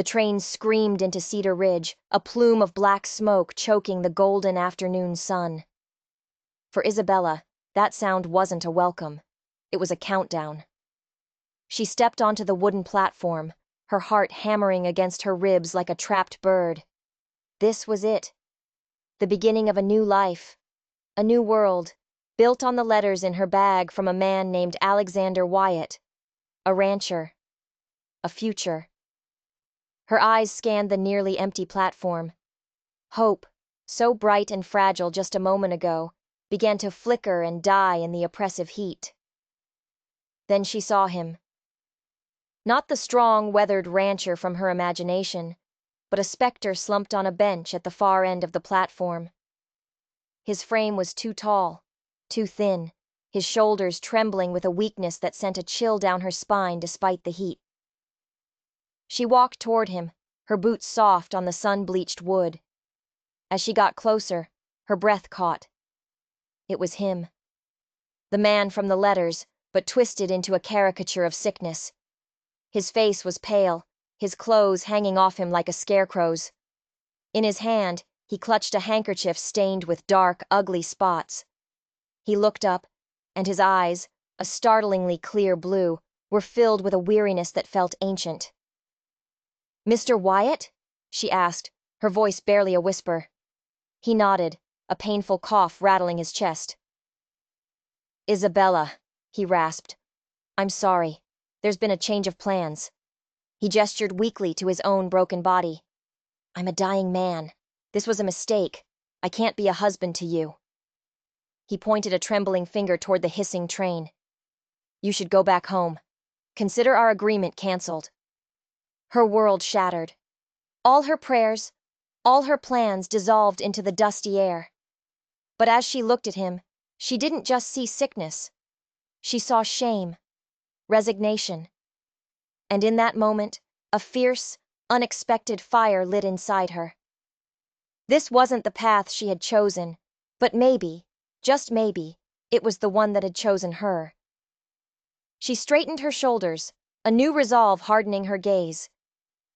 The train screamed into Cedar Ridge, a plume of black smoke choking the golden afternoon sun. For Isabella, that sound wasn't a welcome. It was a countdown. She stepped onto the wooden platform, her heart hammering against her ribs like a trapped bird. This was it. The beginning of a new life. A new world, built on the letters in her bag from a man named Alexander Wyatt. A rancher. A future. Her eyes scanned the nearly empty platform. Hope, so bright and fragile just a moment ago, began to flicker and die in the oppressive heat. Then she saw him. Not the strong, weathered rancher from her imagination, but a specter slumped on a bench at the far end of the platform. His frame was too tall, too thin, his shoulders trembling with a weakness that sent a chill down her spine despite the heat. She walked toward him, her boots soft on the sun-bleached wood. As she got closer, her breath caught. It was him. The man from the letters, but twisted into a caricature of sickness. His face was pale, his clothes hanging off him like a scarecrow's. In his hand, he clutched a handkerchief stained with dark, ugly spots. He looked up, and his eyes, a startlingly clear blue, were filled with a weariness that felt ancient. "Mr. Wyatt?" she asked, her voice barely a whisper. He nodded, a painful cough rattling his chest. "Isabella," he rasped. "I'm sorry. There's been a change of plans." He gestured weakly to his own broken body. "I'm a dying man. This was a mistake. I can't be a husband to you." He pointed a trembling finger toward the hissing train. "You should go back home. Consider our agreement canceled." Her world shattered. All her prayers, all her plans dissolved into the dusty air. But as she looked at him, she didn't just see sickness. She saw shame, resignation. And in that moment, a fierce, unexpected fire lit inside her. This wasn't the path she had chosen, but maybe, just maybe, it was the one that had chosen her. She straightened her shoulders, a new resolve hardening her gaze.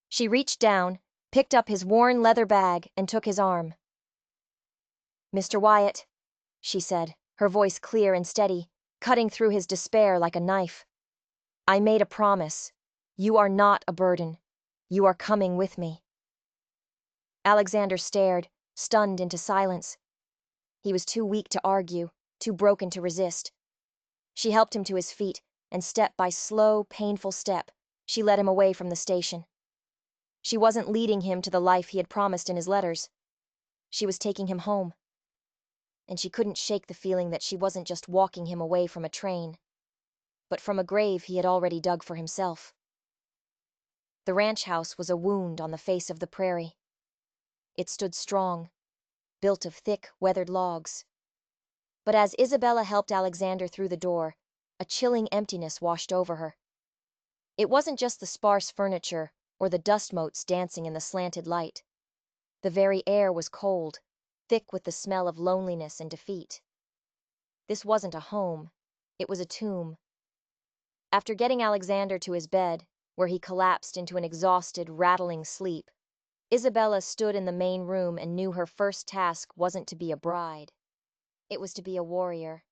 She reached down, picked up his worn leather bag, and took his arm. "Mr. Wyatt," she said, her voice clear and steady, cutting through his despair like a knife. "I made a promise. You are not a burden. You are coming with me." Alexander stared, stunned into silence. He was too weak to argue, too broken to resist. She helped him to his feet, and step by slow, painful step, she led him away from the station. She wasn't leading him to the life he had promised in his letters. She was taking him home. And she couldn't shake the feeling that she wasn't just walking him away from a train, but from a grave he had already dug for himself. The ranch house was a wound on the face of the prairie. It stood strong, built of thick, weathered logs. But as Isabella helped Alexander through the door, a chilling emptiness washed over her. It wasn't just the sparse furniture or the dust motes dancing in the slanted light. The very air was cold, thick with the smell of loneliness and defeat. This wasn't a home, it was a tomb. After getting Alexander to his bed, where he collapsed into an exhausted, rattling sleep, Isabella stood in the main room and knew her first task wasn't to be a bride. It was to be a warrior.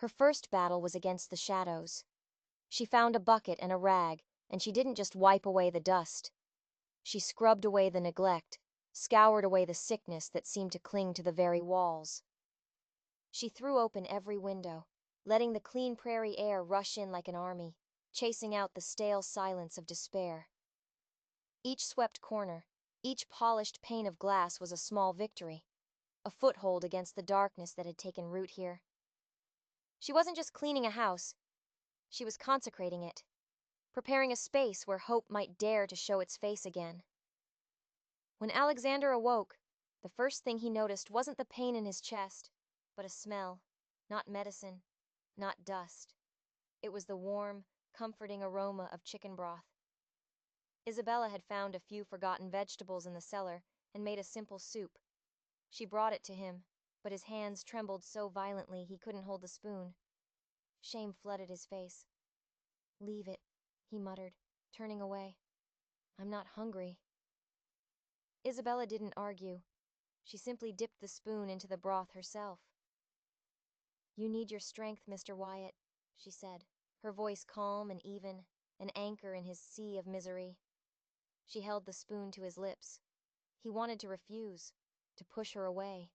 Her first battle was against the shadows. She found a bucket and a rag, and she didn't just wipe away the dust. She scrubbed away the neglect, scoured away the sickness that seemed to cling to the very walls. She threw open every window, letting the clean prairie air rush in like an army, chasing out the stale silence of despair. Each swept corner, each polished pane of glass was a small victory, a foothold against the darkness that had taken root here. She wasn't just cleaning a house, she was consecrating it, preparing a space where hope might dare to show its face again. When Alexander awoke, the first thing he noticed wasn't the pain in his chest, but a smell, not medicine, not dust. It was the warm, comforting aroma of chicken broth. Isabella had found a few forgotten vegetables in the cellar and made a simple soup. She brought it to him, but his hands trembled so violently he couldn't hold the spoon. Shame flooded his face. "Leave it," he muttered, turning away. I'm not hungry. Isabella didn't argue. She simply dipped the spoon into the broth herself. You need your strength, Mr. Wyatt, she said, her voice calm and even, an anchor in his sea of misery. She held the spoon to his lips. He wanted to refuse, to push her away.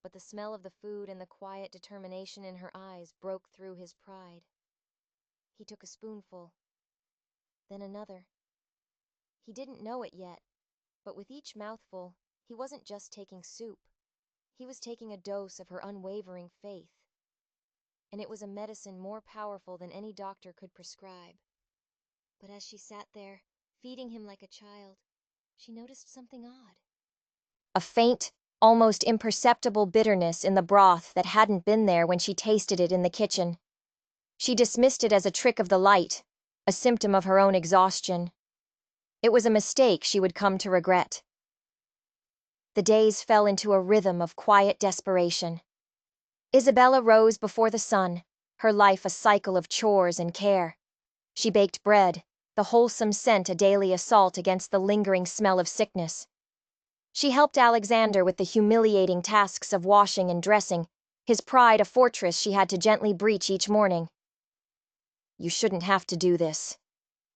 But the smell of the food and the quiet determination in her eyes broke through his pride. He took a spoonful, then another. He didn't know it yet, but with each mouthful, he wasn't just taking soup. He was taking a dose of her unwavering faith. And it was a medicine more powerful than any doctor could prescribe. But as she sat there, feeding him like a child, she noticed something odd. A faint, almost imperceptible bitterness in the broth that hadn't been there when she tasted it in the kitchen. She dismissed it as a trick of the light, a symptom of her own exhaustion. It was a mistake she would come to regret. The days fell into a rhythm of quiet desperation. Isabella rose before the sun, her life a cycle of chores and care. She baked bread, the wholesome scent a daily assault against the lingering smell of sickness. She helped Alexander with the humiliating tasks of washing and dressing, his pride a fortress she had to gently breach each morning. You shouldn't have to do this,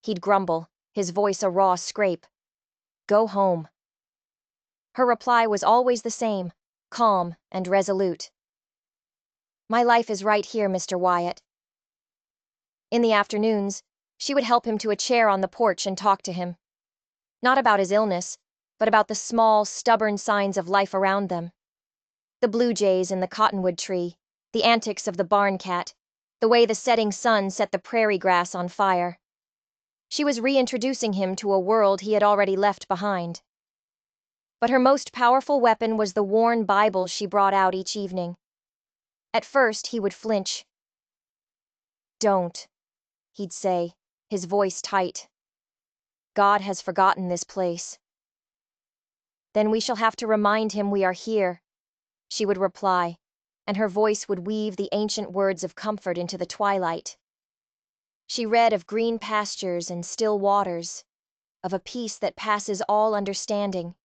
he'd grumble, his voice a raw scrape. Go home. Her reply was always the same, calm and resolute. My life is right here, Mr. Wyatt. In the afternoons, she would help him to a chair on the porch and talk to him. Not about his illness, but about the small, stubborn signs of life around them. The blue jays in the cottonwood tree, the antics of the barn cat, the way the setting sun set the prairie grass on fire. She was reintroducing him to a world he had already left behind. But her most powerful weapon was the worn Bible she brought out each evening. At first, he would flinch. Don't, he'd say, his voice tight. God has forgotten this place. Then we shall have to remind him we are here, she would reply, and her voice would weave the ancient words of comfort into the twilight. She read of green pastures and still waters, of a peace that passes all understanding.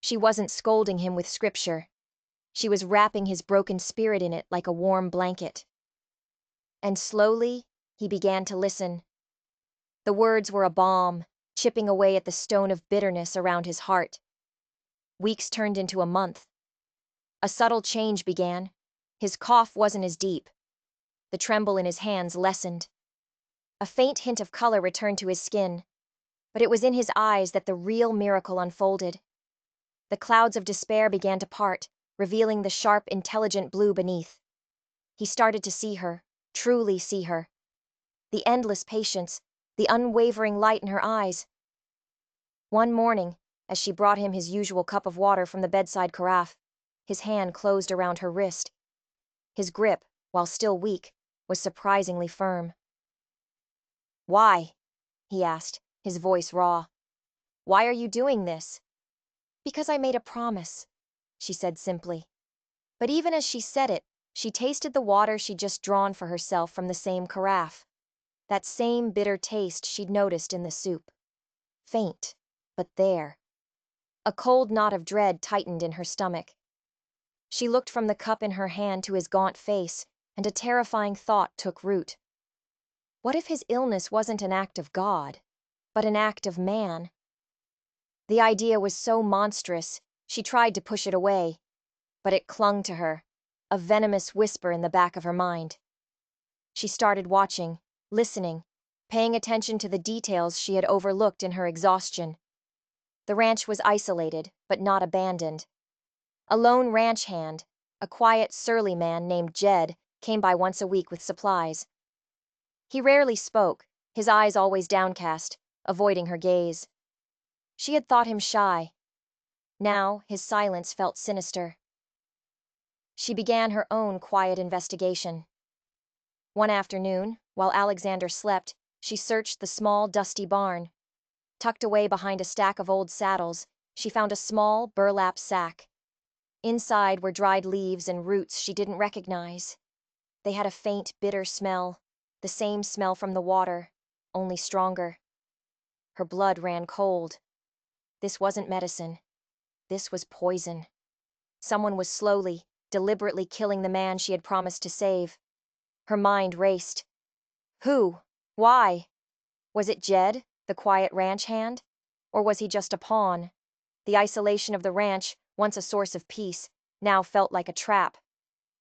She wasn't scolding him with scripture. She was wrapping his broken spirit in it like a warm blanket. And slowly, he began to listen. The words were a balm, chipping away at the stone of bitterness around his heart. Weeks turned into a month. A subtle change began. His cough wasn't as deep. The tremble in his hands lessened. A faint hint of color returned to his skin, but it was in his eyes that the real miracle unfolded. The clouds of despair began to part, revealing the sharp, intelligent blue beneath. He started to see her, truly see her. The endless patience, the unwavering light in her eyes. One morning, as she brought him his usual cup of water from the bedside carafe, his hand closed around her wrist. His grip, while still weak, was surprisingly firm. Why? He asked, his voice raw. Why are you doing this? Because I made a promise, she said simply. But even as she said it, she tasted the water she'd just drawn for herself from the same carafe. That same bitter taste she'd noticed in the soup. Faint, but there. A cold knot of dread tightened in her stomach. She looked from the cup in her hand to his gaunt face, and a terrifying thought took root. What if his illness wasn't an act of God, but an act of man? The idea was so monstrous, she tried to push it away, but it clung to her, a venomous whisper in the back of her mind. She started watching, listening, paying attention to the details she had overlooked in her exhaustion. The ranch was isolated, but not abandoned. A lone ranch hand, a quiet, surly man named Jed, came by once a week with supplies. He rarely spoke, his eyes always downcast, avoiding her gaze. She had thought him shy. Now, his silence felt sinister. She began her own quiet investigation. One afternoon, while Alexander slept, she searched the small, dusty barn. Tucked away behind a stack of old saddles, she found a small, burlap sack. Inside were dried leaves and roots she didn't recognize. They had a faint, bitter smell, the same smell from the water, only stronger. Her blood ran cold. This wasn't medicine. This was poison. Someone was slowly, deliberately killing the man she had promised to save. Her mind raced. Who? Why? Was it Jed, the quiet ranch hand? Or was he just a pawn? The isolation of the ranch, once a source of peace, now felt like a trap.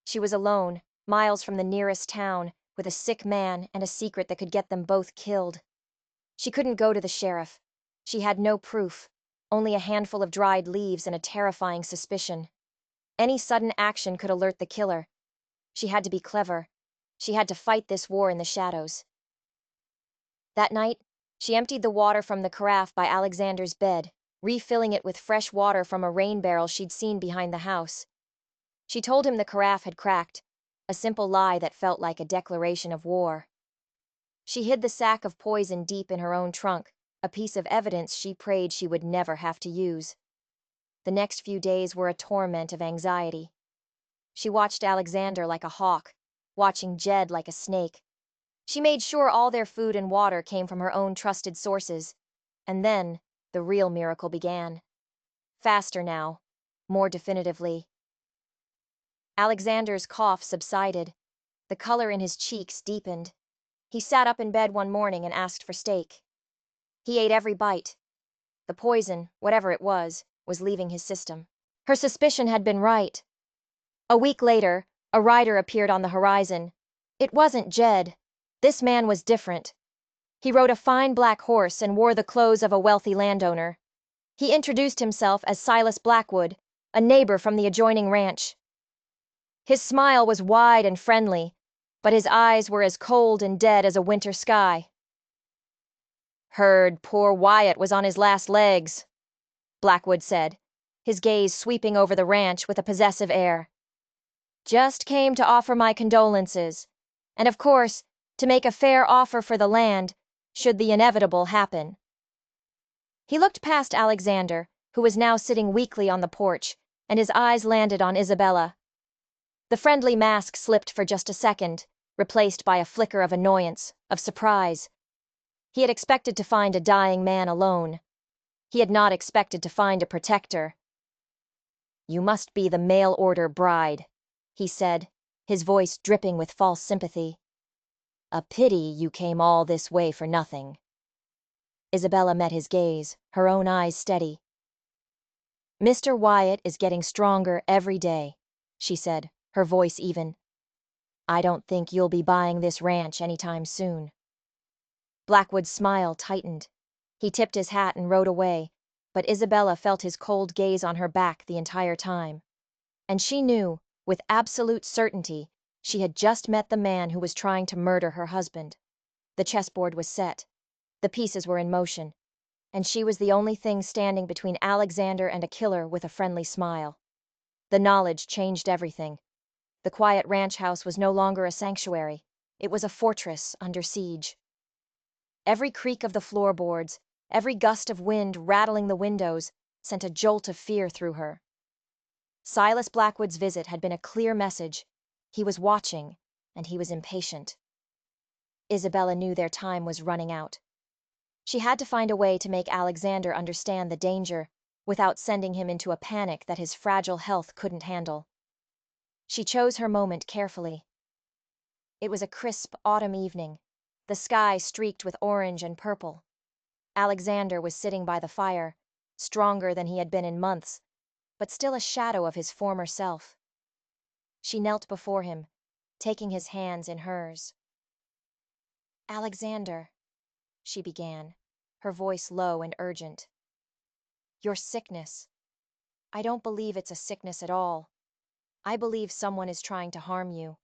She was alone, miles from the nearest town, with a sick man and a secret that could get them both killed. She couldn't go to the sheriff. She had no proof, only a handful of dried leaves and a terrifying suspicion. Any sudden action could alert the killer. She had to be clever. She had to fight this war in the shadows. That night, she emptied the water from the carafe by Alexander's bed, refilling it with fresh water from a rain barrel she'd seen behind the house. She told him the carafe had cracked, a simple lie that felt like a declaration of war. She hid the sack of poison deep in her own trunk, a piece of evidence she prayed she would never have to use. The next few days were a torment of anxiety. She watched Alexander like a hawk, watching Jed like a snake. She made sure all their food and water came from her own trusted sources. And then, the real miracle began. Faster now, more definitively. Alexander's cough subsided. The color in his cheeks deepened. He sat up in bed one morning and asked for steak. He ate every bite. The poison, whatever it was leaving his system. Her suspicion had been right. A week later, a rider appeared on the horizon. It wasn't Jed. This man was different. He rode a fine black horse and wore the clothes of a wealthy landowner. He introduced himself as Silas Blackwood, a neighbor from the adjoining ranch. His smile was wide and friendly, but his eyes were as cold and dead as a winter sky. "Heard poor Wyatt was on his last legs," Blackwood said, his gaze sweeping over the ranch with a possessive air. "Just came to offer my condolences, and of course, to make a fair offer for the land, should the inevitable happen." He looked past Alexander, who was now sitting weakly on the porch, and his eyes landed on Isabella. The friendly mask slipped for just a second, replaced by a flicker of annoyance, of surprise. He had expected to find a dying man alone. He had not expected to find a protector. "You must be the mail-order bride," he said, his voice dripping with false sympathy. "A pity you came all this way for nothing." Isabella met his gaze, her own eyes steady. "Mr. Wyatt is getting stronger every day," she said, her voice even. "I don't think you'll be buying this ranch anytime soon." Blackwood's smile tightened. He tipped his hat and rode away, but Isabella felt his cold gaze on her back the entire time. And she knew, with absolute certainty, she had just met the man who was trying to murder her husband. The chessboard was set. The pieces were in motion. And she was the only thing standing between Alexander and a killer with a friendly smile. The knowledge changed everything. The quiet ranch house was no longer a sanctuary. It was a fortress under siege. Every creak of the floorboards, every gust of wind rattling the windows, sent a jolt of fear through her. Silas Blackwood's visit had been a clear message. He was watching, and he was impatient. Isabella knew their time was running out. She had to find a way to make Alexander understand the danger, without sending him into a panic that his fragile health couldn't handle. She chose her moment carefully. It was a crisp autumn evening, the sky streaked with orange and purple. Alexander was sitting by the fire, stronger than he had been in months, but still a shadow of his former self. She knelt before him, taking his hands in hers. "Alexander," she began, her voice low and urgent. "Your sickness. I don't believe it's a sickness at all. I believe someone is trying to harm you."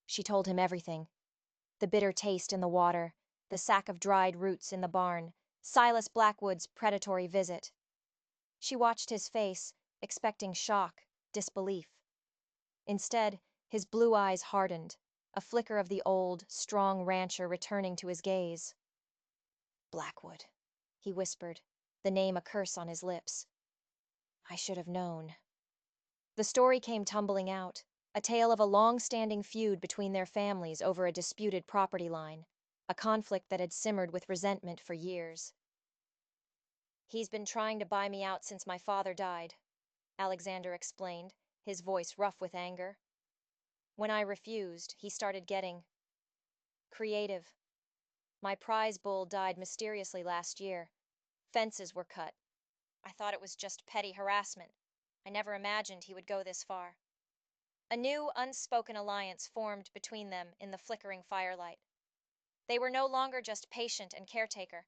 She told him everything. The bitter taste in the water, the sack of dried roots in the barn, Silas Blackwood's predatory visit. She watched his face, expecting shock, disbelief. Instead, his blue eyes hardened, a flicker of the old, strong rancher returning to his gaze. "Blackwood," he whispered, the name a curse on his lips. "I should have known." The story came tumbling out, a tale of a long-standing feud between their families over a disputed property line, a conflict that had simmered with resentment for years. He's been trying to buy me out since my father died, Alexander explained, his voice rough with anger. When I refused, he started getting creative. My prize bull died mysteriously last year. Fences were cut. I thought it was just petty harassment. I never imagined he would go this far. A new, unspoken alliance formed between them in the flickering firelight. They were no longer just patient and caretaker.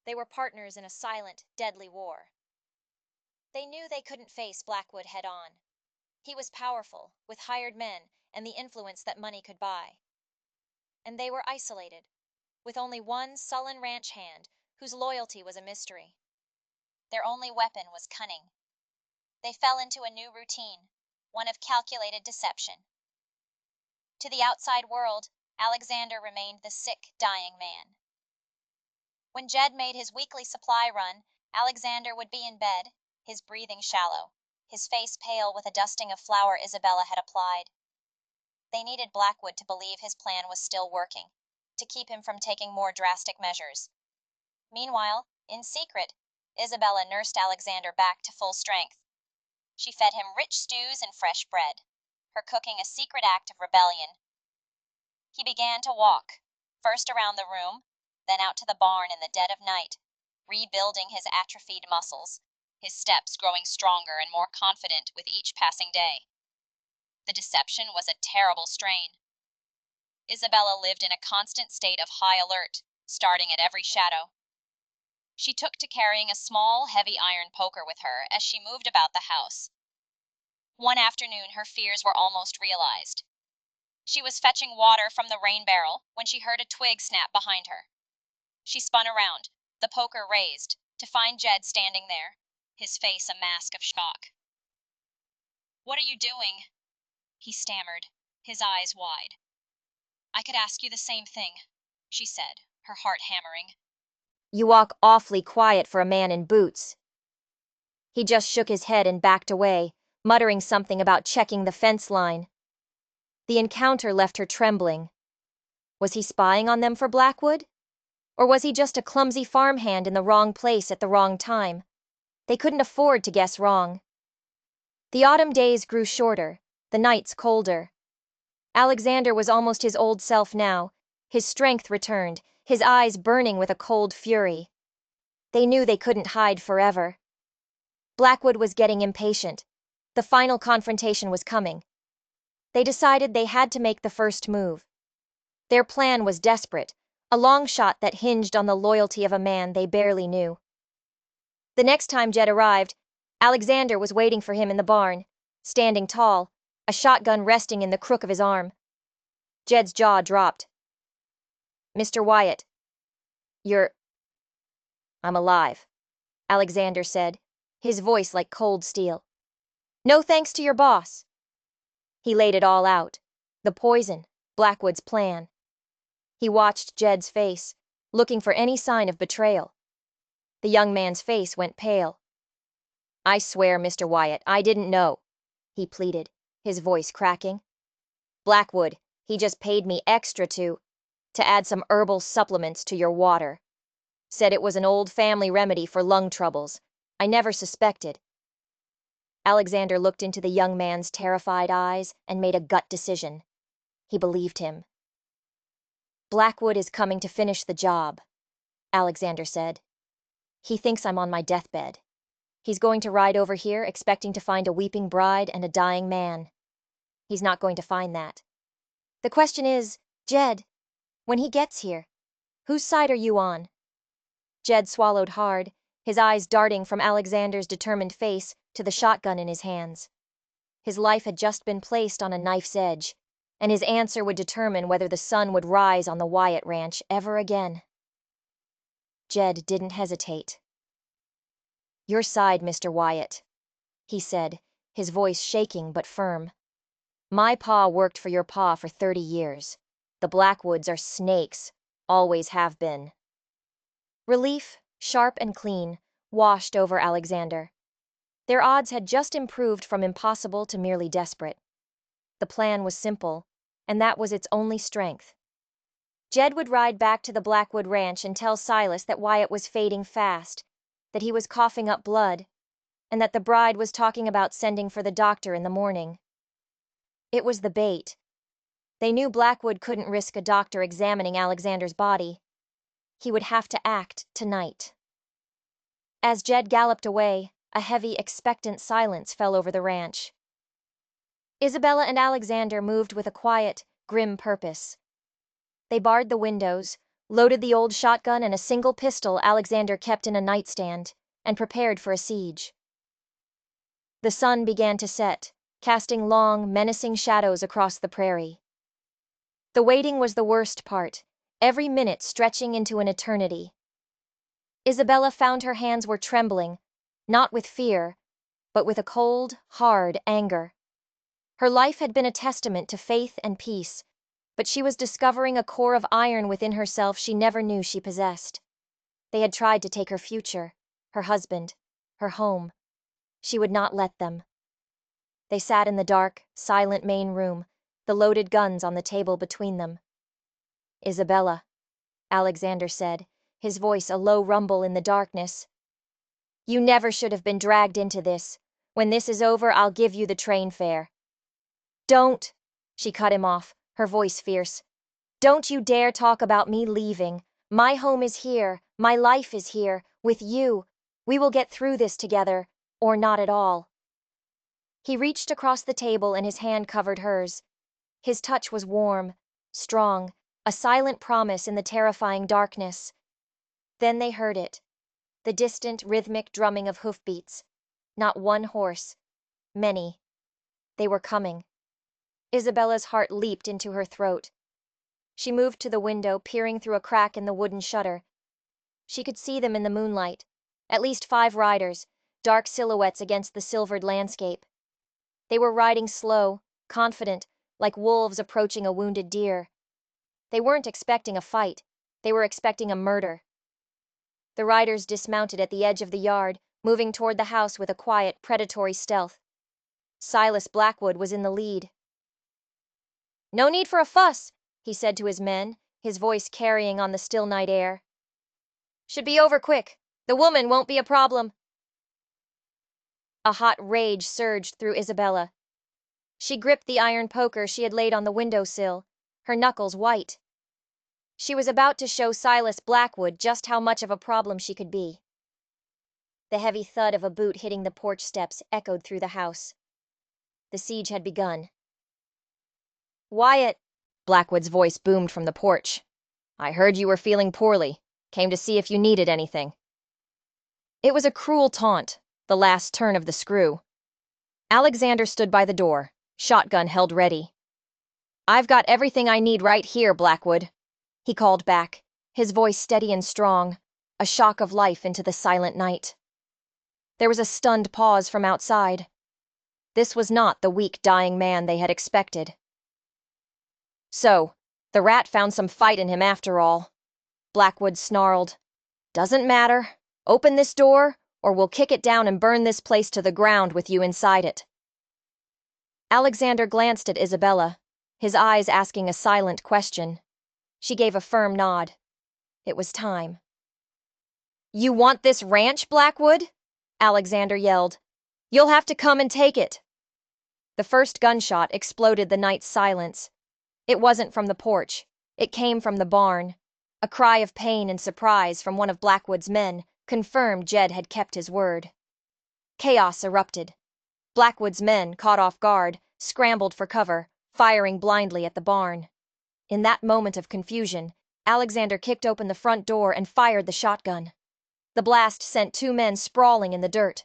They were partners in a silent, deadly war. They knew they couldn't face Blackwood head-on. He was powerful, with hired men and the influence that money could buy. And they were isolated, with only one sullen ranch hand whose loyalty was a mystery. Their only weapon was cunning. They fell into a new routine, one of calculated deception. To the outside world, Alexander remained the sick, dying man. When Jed made his weekly supply run, Alexander would be in bed, his breathing shallow, his face pale with a dusting of flour Isabella had applied. They needed Blackwood to believe his plan was still working, to keep him from taking more drastic measures. Meanwhile, in secret, Isabella nursed Alexander back to full strength. She fed him rich stews and fresh bread, her cooking a secret act of rebellion. He began to walk, first around the room, then out to the barn in the dead of night, rebuilding his atrophied muscles, his steps growing stronger and more confident with each passing day. The deception was a terrible strain. Isabella lived in a constant state of high alert, starting at every shadow. She took to carrying a small, heavy iron poker with her as she moved about the house. One afternoon her fears were almost realized. She was fetching water from the rain barrel when she heard a twig snap behind her. She spun around, the poker raised, to find Jed standing there, his face a mask of shock. "What are you doing?" he stammered, his eyes wide. "I could ask you the same thing," she said, her heart hammering. "You walk awfully quiet for a man in boots." He just shook his head and backed away, muttering something about checking the fence line. The encounter left her trembling. Was he spying on them for Blackwood? Or was he just a clumsy farmhand in the wrong place at the wrong time? They couldn't afford to guess wrong. The autumn days grew shorter, the nights colder. Alexander was almost his old self now. His strength returned, his eyes burning with a cold fury. They knew they couldn't hide forever. Blackwood was getting impatient. The final confrontation was coming. They decided they had to make the first move. Their plan was desperate, a long shot that hinged on the loyalty of a man they barely knew. The next time Jed arrived, Alexander was waiting for him in the barn, standing tall, a shotgun resting in the crook of his arm. Jed's jaw dropped. "Mr. Wyatt, you're—" "I'm alive," Alexander said, his voice like cold steel. "No thanks to your boss." He laid it all out. The poison, Blackwood's plan. He watched Jed's face, looking for any sign of betrayal. The young man's face went pale. "I swear, Mr. Wyatt, I didn't know," he pleaded, his voice cracking. "Blackwood, he just paid me extra to add some herbal supplements to your water. Said it was an old family remedy for lung troubles. I never suspected." Alexander looked into the young man's terrified eyes and made a gut decision. He believed him. "Blackwood is coming to finish the job," Alexander said. "He thinks I'm on my deathbed. He's going to ride over here expecting to find a weeping bride and a dying man. He's not going to find that. The question is, Jed, when he gets here, whose side are you on?" Jed swallowed hard, his eyes darting from Alexander's determined face to the shotgun in his hands. His life had just been placed on a knife's edge, and his answer would determine whether the sun would rise on the Wyatt ranch ever again. Jed didn't hesitate. "Your side, Mr. Wyatt," he said, his voice shaking but firm. "My pa worked for your pa for 30 years. The Blackwoods are snakes, always have been." Relief, sharp and clean, washed over Alexander. Their odds had just improved from impossible to merely desperate. The plan was simple, and that was its only strength. Jed would ride back to the Blackwood ranch and tell Silas that Wyatt was fading fast, that he was coughing up blood, and that the bride was talking about sending for the doctor in the morning. It was the bait. They knew Blackwood couldn't risk a doctor examining Alexander's body. He would have to act tonight. As Jed galloped away, a heavy, expectant silence fell over the ranch. Isabella and Alexander moved with a quiet, grim purpose. They barred the windows, loaded the old shotgun and a single pistol Alexander kept in a nightstand, and prepared for a siege. The sun began to set, casting long, menacing shadows across the prairie. The waiting was the worst part, every minute stretching into an eternity. Isabella found her hands were trembling, not with fear, but with a cold, hard anger. Her life had been a testament to faith and peace, but she was discovering a core of iron within herself she never knew she possessed. They had tried to take her future, her husband, her home. She would not let them. They sat in the dark, silent main room, the loaded guns on the table between them. "Isabella," Alexander said, his voice a low rumble in the darkness. "You never should have been dragged into this. When this is over, I'll give you the train fare." "Don't," she cut him off, her voice fierce. "Don't you dare talk about me leaving. My home is here, my life is here, with you. We will get through this together, or not at all." He reached across the table and his hand covered hers. His touch was warm, strong, a silent promise in the terrifying darkness. Then they heard it, the distant, rhythmic drumming of hoofbeats. Not one horse, many. They were coming. Isabella's heart leaped into her throat. She moved to the window, peering through a crack in the wooden shutter. She could see them in the moonlight, at least 5 riders, dark silhouettes against the silvered landscape. They were riding slow, confident, like wolves approaching a wounded deer. They weren't expecting a fight, they were expecting a murder. The riders dismounted at the edge of the yard, moving toward the house with a quiet, predatory stealth. Silas Blackwood was in the lead. "No need for a fuss," he said to his men, his voice carrying on the still night air. "Should be over quick. The woman won't be a problem." A hot rage surged through Isabella. She gripped the iron poker she had laid on the windowsill, her knuckles white. She was about to show Silas Blackwood just how much of a problem she could be. The heavy thud of a boot hitting the porch steps echoed through the house. The siege had begun. "Wyatt," Blackwood's voice boomed from the porch. "I heard you were feeling poorly. Came to see if you needed anything." It was a cruel taunt, the last turn of the screw. Alexander stood by the door, shotgun held ready. "I've got everything I need right here, Blackwood," he called back, his voice steady and strong, a shock of life into the silent night. There was a stunned pause from outside. This was not the weak, dying man they had expected. "So, the rat found some fight in him after all," Blackwood snarled. "Doesn't matter. Open this door, or we'll kick it down and burn this place to the ground with you inside it." Alexander glanced at Isabella, his eyes asking a silent question. She gave a firm nod. It was time. "You want this ranch, Blackwood?" Alexander yelled. "You'll have to come and take it." The first gunshot exploded the night's silence. It wasn't from the porch. It came from the barn. A cry of pain and surprise from one of Blackwood's men confirmed Jed had kept his word. Chaos erupted. Blackwood's men, caught off guard, scrambled for cover, firing blindly at the barn. In that moment of confusion, Alexander kicked open the front door and fired the shotgun. The blast sent 2 men sprawling in the dirt.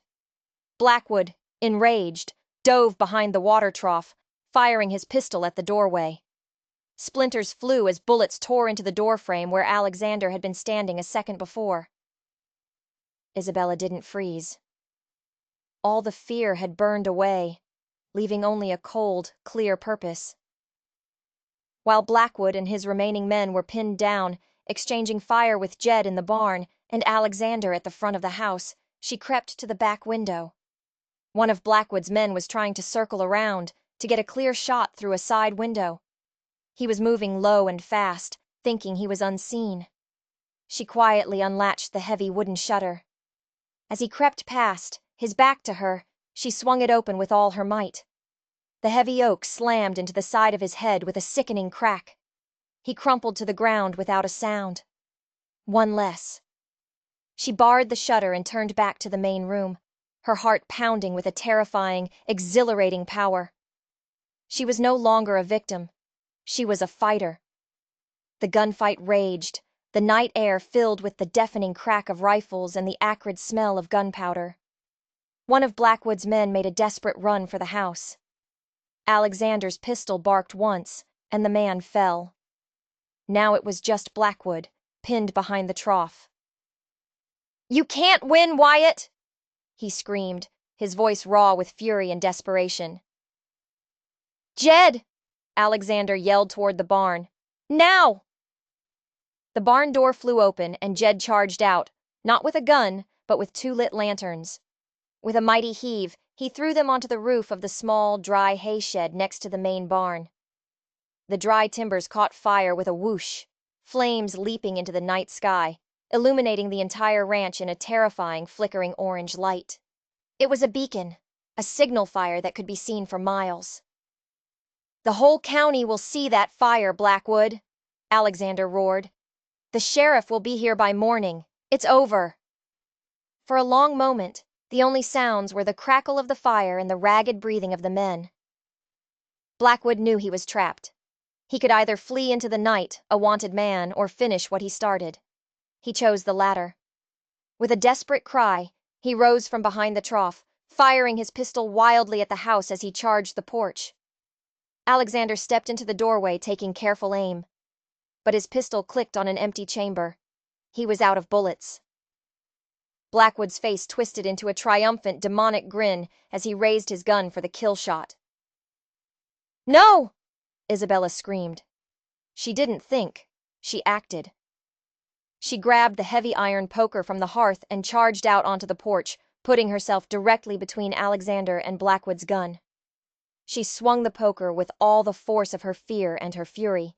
Blackwood, enraged, dove behind the water trough, firing his pistol at the doorway. Splinters flew as bullets tore into the doorframe where Alexander had been standing a second before. Isabella didn't freeze. All the fear had burned away, leaving only a cold, clear purpose. While Blackwood and his remaining men were pinned down, exchanging fire with Jed in the barn and Alexander at the front of the house, she crept to the back window. One of Blackwood's men was trying to circle around to get a clear shot through a side window. He was moving low and fast, thinking he was unseen. She quietly unlatched the heavy wooden shutter. As he crept past, his back to her, she swung it open with all her might. The heavy oak slammed into the side of his head with a sickening crack. He crumpled to the ground without a sound. One less. She barred the shutter and turned back to the main room, her heart pounding with a terrifying, exhilarating power. She was no longer a victim. She was a fighter. The gunfight raged, the night air filled with the deafening crack of rifles and the acrid smell of gunpowder. One of Blackwood's men made a desperate run for the house. Alexander's pistol barked once, and the man fell. Now it was just Blackwood, pinned behind the trough. "You can't win, Wyatt!" he screamed, his voice raw with fury and desperation. "Jed!" Alexander yelled toward the barn. "Now!" The barn door flew open and Jed charged out, not with a gun, but with 2 lit lanterns. With a mighty heave, he threw them onto the roof of the small, dry hay shed next to the main barn. The dry timbers caught fire with a whoosh, flames leaping into the night sky, illuminating the entire ranch in a terrifying, flickering orange light. It was a beacon, a signal fire that could be seen for miles. "The whole county will see that fire, Blackwood," Alexander roared. "The sheriff will be here by morning. It's over." For a long moment, the only sounds were the crackle of the fire and the ragged breathing of the men. Blackwood knew he was trapped. He could either flee into the night, a wanted man, or finish what he started. He chose the latter. With a desperate cry, he rose from behind the trough, firing his pistol wildly at the house as he charged the porch. Alexander stepped into the doorway, taking careful aim. But his pistol clicked on an empty chamber. He was out of bullets. Blackwood's face twisted into a triumphant, demonic grin as he raised his gun for the kill shot. "No!" Isabella screamed. She didn't think. She acted. She grabbed the heavy iron poker from the hearth and charged out onto the porch, putting herself directly between Alexander and Blackwood's gun. She swung the poker with all the force of her fear and her fury.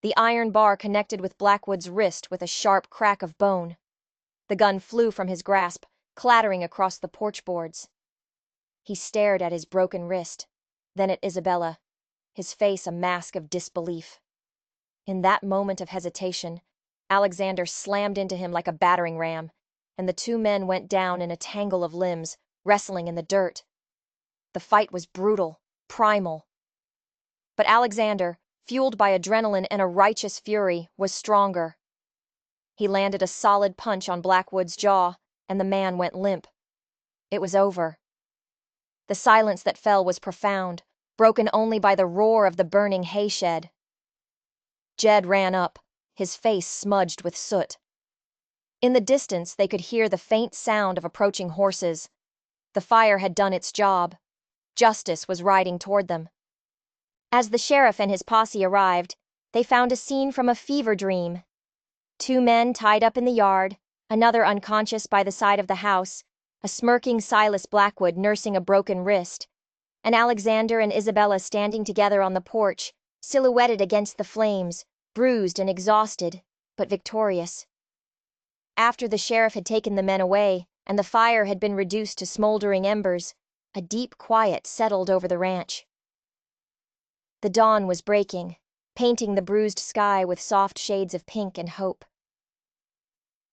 The iron bar connected with Blackwood's wrist with a sharp crack of bone. The gun flew from his grasp, clattering across the porch boards. He stared at his broken wrist, then at Isabella, his face a mask of disbelief. In that moment of hesitation, Alexander slammed into him like a battering ram, and the 2 men went down in a tangle of limbs, wrestling in the dirt. The fight was brutal, primal. But Alexander, fueled by adrenaline and a righteous fury, was stronger. He landed a solid punch on Blackwood's jaw, and the man went limp. It was over. The silence that fell was profound, broken only by the roar of the burning hay shed. Jed ran up, his face smudged with soot. In the distance, they could hear the faint sound of approaching horses. The fire had done its job. Justice was riding toward them. As the sheriff and his posse arrived, they found a scene from a fever dream. 2 men tied up in the yard, another unconscious by the side of the house, a smirking Silas Blackwood nursing a broken wrist, and Alexander and Isabella standing together on the porch, silhouetted against the flames, bruised and exhausted, but victorious. After the sheriff had taken the men away, and the fire had been reduced to smoldering embers, a deep quiet settled over the ranch. The dawn was breaking, painting the bruised sky with soft shades of pink and hope.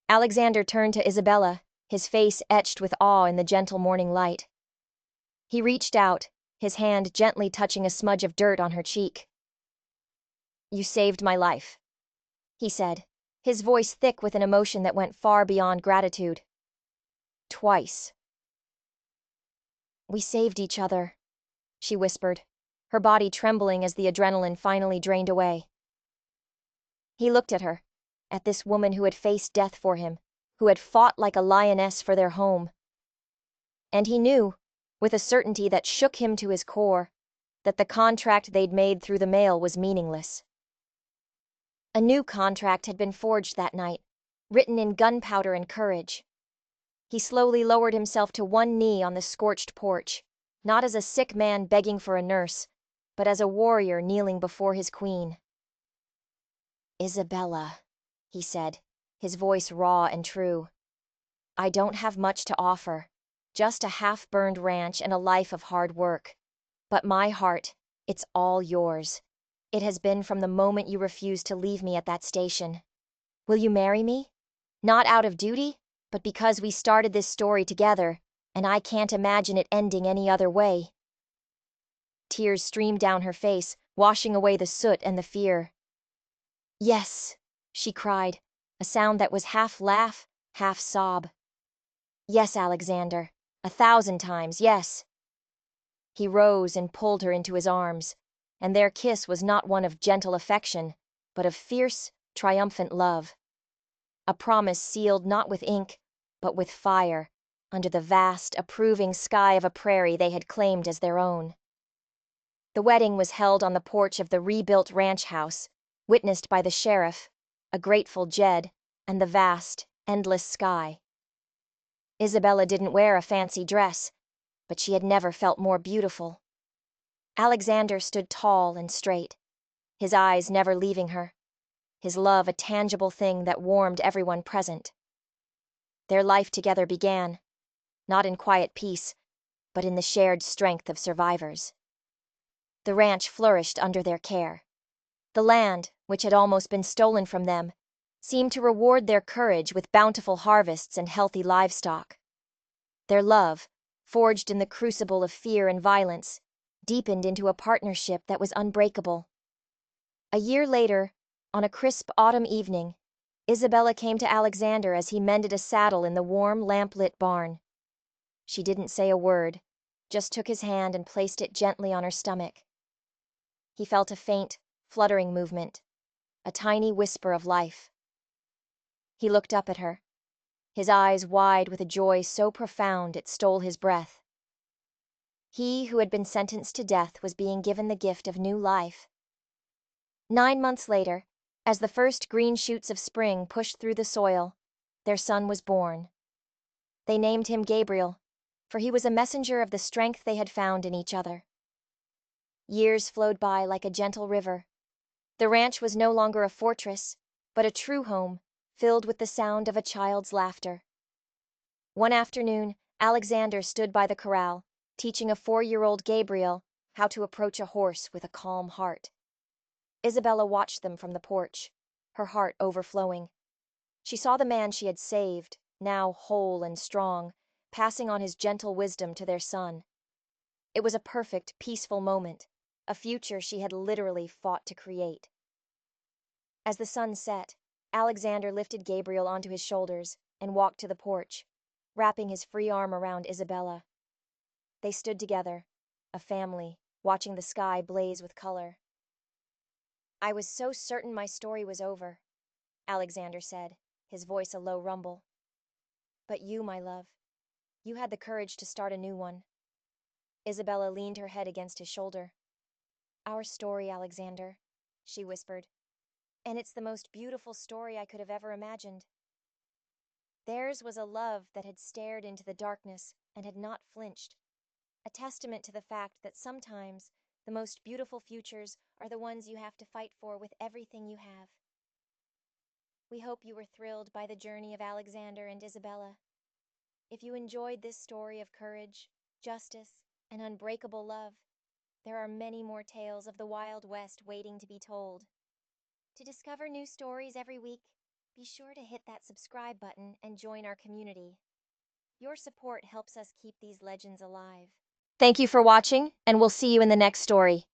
Alexander turned to Isabella, his face etched with awe in the gentle morning light. He reached out, his hand gently touching a smudge of dirt on her cheek. "You saved my life," he said, his voice thick with an emotion that went far beyond gratitude. "Twice." "We saved each other," she whispered, her body trembling as the adrenaline finally drained away. He looked at her, at this woman who had faced death for him, who had fought like a lioness for their home. And he knew, with a certainty that shook him to his core, that the contract they'd made through the mail was meaningless. A new contract had been forged that night, written in gunpowder and courage. He slowly lowered himself to one knee on the scorched porch, not as a sick man begging for a nurse, but as a warrior kneeling before his queen. "Isabella," he said, his voice raw and true. I don't have much to offer, just a half-burned ranch and a life of hard work. But my heart, it's all yours. It has been from the moment you refused to leave me at that station. Will you marry me? Not out of duty, but because we started this story together, and I can't imagine it ending any other way." Tears streamed down her face, washing away the soot and the fear. "Yes," she cried, a sound that was half laugh, half sob. "Yes, Alexander, 1,000 times, yes." He rose and pulled her into his arms, and their kiss was not one of gentle affection, but of fierce, triumphant love. A promise sealed not with ink, but with fire, under the vast, approving sky of a prairie they had claimed as their own. The wedding was held on the porch of the rebuilt ranch house, witnessed by the sheriff, a grateful Jed, and the vast, endless sky. Isabella didn't wear a fancy dress, but she had never felt more beautiful. Alexander stood tall and straight, his eyes never leaving her, his love a tangible thing that warmed everyone present. Their life together began, not in quiet peace, but in the shared strength of survivors. The ranch flourished under their care. The land, which had almost been stolen from them, seemed to reward their courage with bountiful harvests and healthy livestock. Their love, forged in the crucible of fear and violence, deepened into a partnership that was unbreakable. A year later, on a crisp autumn evening, Isabella came to Alexander as he mended a saddle in the warm, lamp-lit barn. She didn't say a word, just took his hand and placed it gently on her stomach. He felt a faint, fluttering movement, a tiny whisper of life. He looked up at her, his eyes wide with a joy so profound it stole his breath. He who had been sentenced to death was being given the gift of new life. 9 months later, as the first green shoots of spring pushed through the soil, their son was born. They named him Gabriel, for he was a messenger of the strength they had found in each other. Years flowed by like a gentle river. The ranch was no longer a fortress, but a true home, filled with the sound of a child's laughter. One afternoon, Alexander stood by the corral, teaching a 4-year-old Gabriel how to approach a horse with a calm heart. Isabella watched them from the porch, her heart overflowing. She saw the man she had saved, now whole and strong, passing on his gentle wisdom to their son. It was a perfect, peaceful moment, a future she had literally fought to create. As the sun set, Alexander lifted Gabriel onto his shoulders and walked to the porch, wrapping his free arm around Isabella. They stood together, a family, watching the sky blaze with color. "I was so certain my story was over," Alexander said, his voice a low rumble. "But you, my love, you had the courage to start a new one." Isabella leaned her head against his shoulder. "Our story, Alexander," she whispered. "And it's the most beautiful story I could have ever imagined. Theirs was a love that had stared into the darkness and had not flinched, a testament to the fact that sometimes the most beautiful futures are the ones you have to fight for with everything you have. We hope you were thrilled by the journey of Alexander and Isabella. If you enjoyed this story of courage, justice, and unbreakable love, there are many more tales of the Wild West waiting to be told. To discover new stories every week, be sure to hit that subscribe button and join our community. Your support helps us keep these legends alive. Thank you for watching, and we'll see you in the next story.